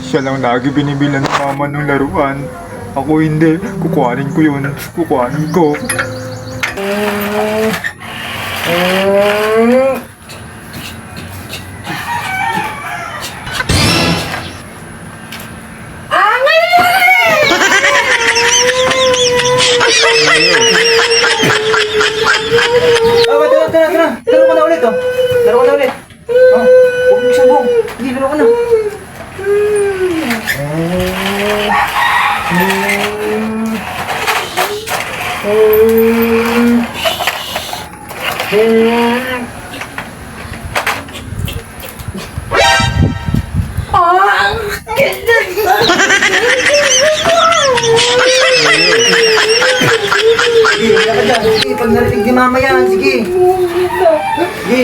Siya lang lagi binibilan ng mama ng laruan. Ako hindi. Kukuhanin ko yun. Kukuhanin ko. Tara. Laro ko na ulit, oh. Laro ko na ulit. Oh, huwag mo siyang buong. Hindi, laro ko na. Sige, wala ka dyan. Sige, pag narinig ni mama yan, sige. Sige.